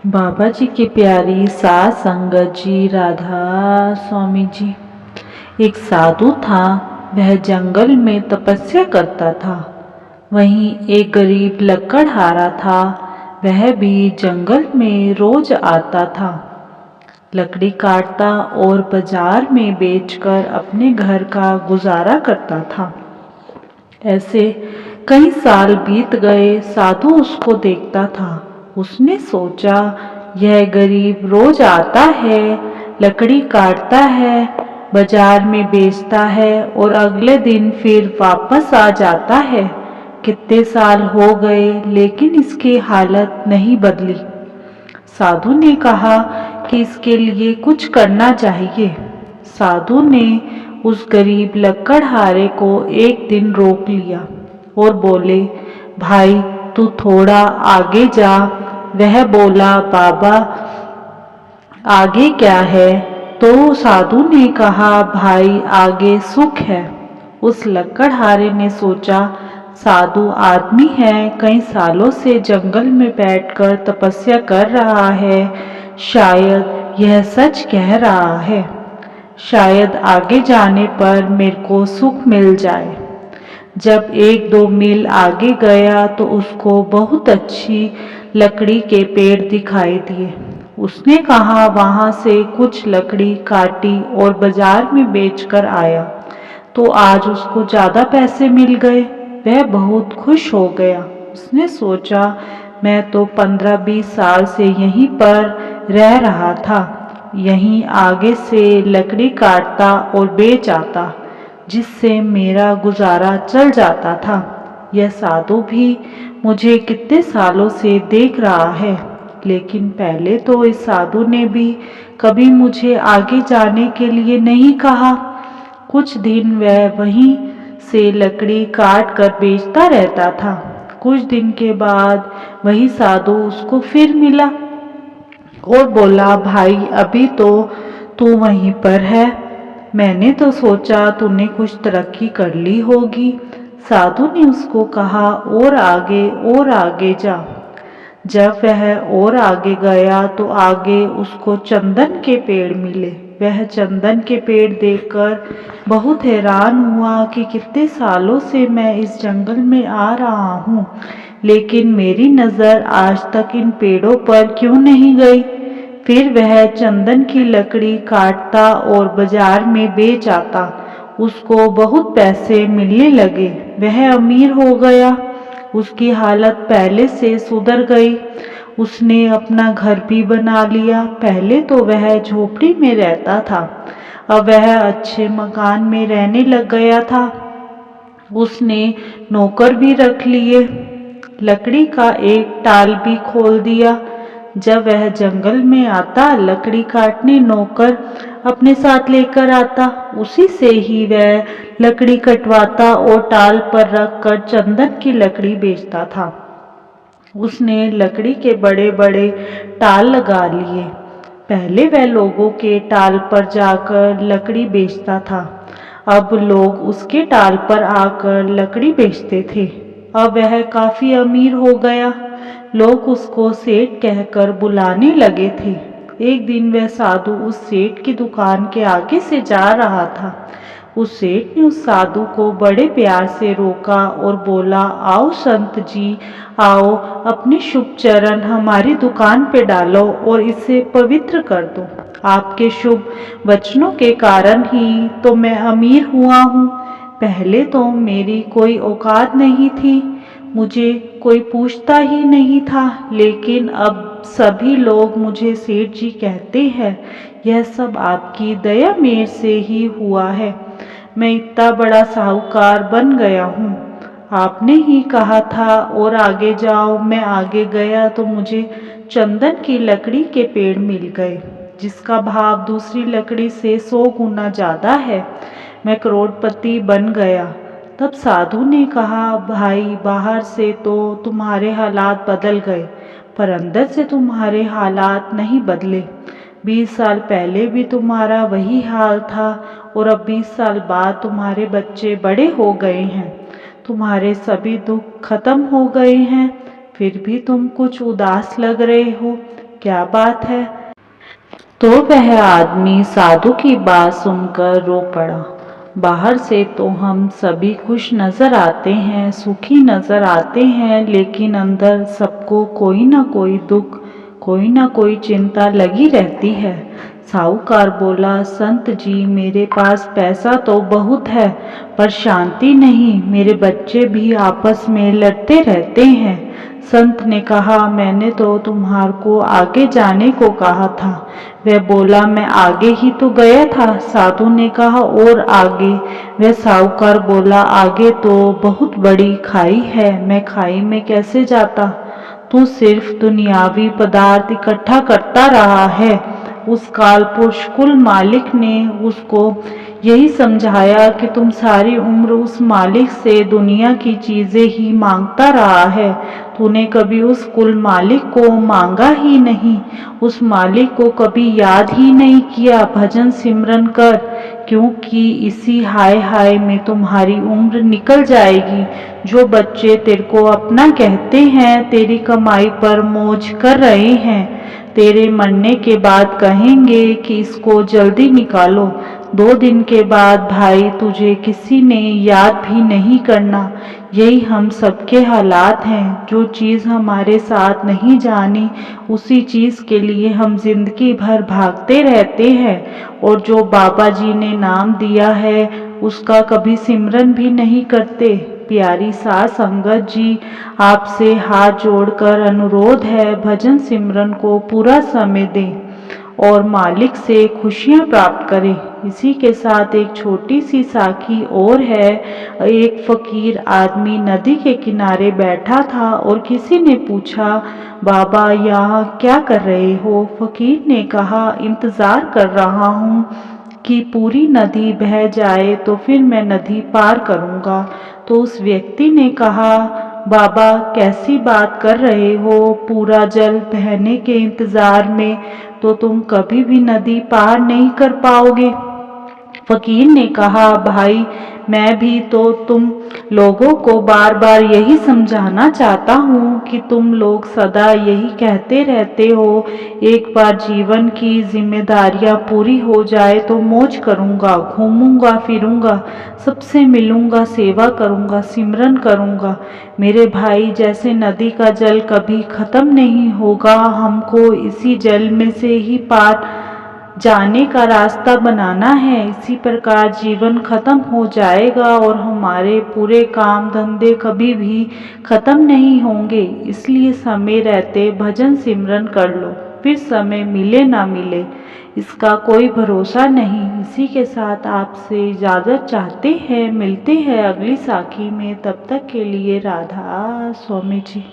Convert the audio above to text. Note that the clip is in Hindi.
बाबा जी की प्यारी सात संगत जी, राधा स्वामी जी। एक साधु था। वह जंगल में तपस्या करता था। वहीं एक गरीब लकड़हारा था। वह भी जंगल में रोज आता था। लकड़ी काटता और बाजार में बेचकर अपने घर का गुजारा करता था। ऐसे कई साल बीत गए। साधु उसको देखता था। उसने सोचा, यह गरीब रोज आता है, लकड़ी काटता है, बाजार में बेचता है और अगले दिन फिर वापस आ जाता है। कितने साल हो गए लेकिन इसकी हालत नहीं बदली। साधु ने कहा कि इसके लिए कुछ करना चाहिए। साधु ने उस गरीब लकड़हारे को एक दिन रोक लिया और बोले, भाई तू थोड़ा आगे जा। वह बोला, बाबा आगे क्या है? तो साधु ने कहा, भाई आगे सुख है। उस लकड़हारे ने सोचा, साधु आदमी है, कई सालों से जंगल में बैठकर तपस्या कर रहा है, शायद यह सच कह रहा है। शायद आगे जाने पर मेरे को सुख मिल जाए। जब एक दो मील आगे गया तो उसको बहुत अच्छी लकड़ी के पेड़ दिखाई दिए। उसने कहा, वहां से कुछ लकड़ी काटी और बाजार में बेचकर आया तो आज उसको ज्यादा पैसे मिल गए। वह बहुत खुश हो गया। उसने सोचा, मैं तो 15-20 साल से यहीं पर रह रहा था, यहीं आगे से लकड़ी काटता और बेच आता, जिससे मेरा गुजारा चल जाता था। यह साधु भी मुझे कितने सालों से देख रहा है, लेकिन पहले तो इस साधु ने भी कभी मुझे आगे जाने के लिए नहीं कहा। कुछ दिन वह वहीं से लकड़ी काट कर बेचता रहता था। कुछ दिन के बाद वही साधु उसको फिर मिला और बोला, भाई अभी तो तू वहीं पर है, मैंने तो सोचा तूने कुछ तरक्की कर ली होगी। साधु ने उसको कहा, और आगे जा। जब वह और आगे गया तो आगे उसको चंदन के पेड़ मिले। वह चंदन के पेड़ देखकर बहुत हैरान हुआ कि कितने सालों से मैं इस जंगल में आ रहा हूँ, लेकिन मेरी नजर आज तक इन पेड़ों पर क्यों नहीं गई। फिर वह चंदन की लकड़ी काटता और बाजार में बेच आता। उसको बहुत पैसे मिलने लगे। वह अमीर हो गया। उसकी हालत पहले से सुधर गई। उसने अपना घर भी बना लिया। पहले तो वह झोपड़ी में रहता था, अब वह अच्छे मकान में रहने लग गया था। उसने नौकर भी रख लिए, लकड़ी का एक टाल भी खोल दिया। जब वह जंगल में आता, लकड़ी काटने नौकर अपने साथ लेकर आता। उसी से ही वह लकड़ी कटवाता और टाल पर रखकर चंदन की लकड़ी बेचता था। उसने लकड़ी के बड़े बड़े टाल लगा लिए। पहले वह लोगों के टाल पर जाकर लकड़ी बेचता था, अब लोग उसके टाल पर आकर लकड़ी बेचते थे। अब वह काफी अमीर हो गया। लोग उसको सेठ कहकर बुलाने लगे थे। एक दिन वह साधु उस सेठ की दुकान के आगे से जा रहा था। उस सेठ ने उस साधु को बड़े प्यार से रोका और बोला, आओ संत जी, आओ, अपने शुभ चरण हमारी दुकान पे डालो और इसे पवित्र कर दो। आपके शुभ वचनों के कारण ही तो मैं अमीर हुआ हूँ। पहले तो मेरी कोई औकात नहीं थी, मुझे कोई पूछता ही नहीं था, लेकिन अब सभी लोग मुझे सेठ जी कहते हैं। यह सब आपकी दया मेर से ही हुआ है। मैं इतना बड़ा साहूकार बन गया हूँ। आपने ही कहा था और आगे जाओ। मैं आगे गया तो मुझे चंदन की लकड़ी के पेड़ मिल गए, जिसका भाव दूसरी लकड़ी से 100 गुना ज्यादा है। मैं करोड़पति बन गया। तब साधु ने कहा, भाई बाहर से तो तुम्हारे हालात बदल गए, पर अंदर से तुम्हारे हालात नहीं बदले। 20 साल पहले भी तुम्हारा वही हाल था और अब 20 साल बाद तुम्हारे बच्चे बड़े हो गए हैं, तुम्हारे सभी दुख खत्म हो गए हैं, फिर भी तुम कुछ उदास लग रहे हो। क्या बात है? तो वह आदमी साधु की बात सुनकर रो पड़ा। बाहर से तो हम सभी खुश नजर आते हैं, सुखी नजर आते हैं, लेकिन अंदर सबको कोई ना कोई दुख, कोई ना कोई चिंता लगी रहती है। साहूकार बोला, संत जी, मेरे पास पैसा तो बहुत है, पर शांति नहीं। मेरे बच्चे भी आपस में लड़ते रहते हैं। संत ने कहा, मैंने तो तुम्हार को आगे जाने को कहा था। वह बोला, मैं आगे ही तो गया था। साधु ने कहा, और आगे? वह साहूकार बोला, आगे तो बहुत बड़ी खाई है, मैं खाई में कैसे जाता? तू सिर्फ दुनियावी पदार्थ इकट्ठा करता रहा है। उस कालपुरुष कुल मालिक ने उसको यही समझाया कि तुम सारी उम्र उस मालिक से दुनिया की चीजें ही मांगता रहा है। तूने कभी उस कुल मालिक को मांगा ही नहीं, उस मालिक को कभी याद ही नहीं किया। भजन सिमरन कर, क्योंकि इसी हाय हाय में तुम्हारी उम्र निकल जाएगी। जो बच्चे तेरे को अपना कहते हैं, तेरी कमाई पर मौज कर रहे हैं, तेरे मरने के बाद कहेंगे कि इसको जल्दी निकालो। 2 दिन के बाद भाई तुझे किसी ने याद भी नहीं करना। यही हम सबके हालात हैं। जो चीज़ हमारे साथ नहीं जानी, उसी चीज़ के लिए हम जिंदगी भर भागते रहते हैं, और जो बाबा जी ने नाम दिया है उसका कभी सिमरन भी नहीं करते। प्यारी साध संगत जी, आपसे हाथ जोड़कर अनुरोध है, भजन सिमरन को पूरा समय दें और मालिक से खुशियां प्राप्त करें। इसी के साथ एक छोटी सी साखी और है। एक फकीर आदमी नदी के किनारे बैठा था और किसी ने पूछा, बाबा यहाँ क्या कर रहे हो? फकीर ने कहा, इंतजार कर रहा हूँ कि पूरी नदी बह जाए तो फिर मैं नदी पार करूँगा। तो उस व्यक्ति ने कहा, बाबा कैसी बात कर रहे हो? पूरा जल बहने के इंतजार में तो तुम कभी भी नदी पार नहीं कर पाओगे। फकीर ने कहा, भाई मैं भी तो तुम लोगों को बार बार यही समझाना चाहता हूँ कि तुम लोग सदा यही कहते रहते हो, एक बार जीवन की जिम्मेदारियाँ पूरी हो जाए तो मौज करूँगा, घूमूंगा फिरूंगा, सबसे मिलूंगा, सेवा करूँगा, सिमरन करूँगा। मेरे भाई, जैसे नदी का जल कभी खत्म नहीं होगा, हमको इसी जल में से ही पार जाने का रास्ता बनाना है। इसी प्रकार जीवन खत्म हो जाएगा और हमारे पूरे काम धंधे कभी भी खत्म नहीं होंगे। इसलिए समय रहते भजन सिमरन कर लो, फिर समय मिले ना मिले इसका कोई भरोसा नहीं। इसी के साथ आपसे इजाज़त चाहते हैं, मिलते हैं अगली साखी में। तब तक के लिए राधा स्वामी जी।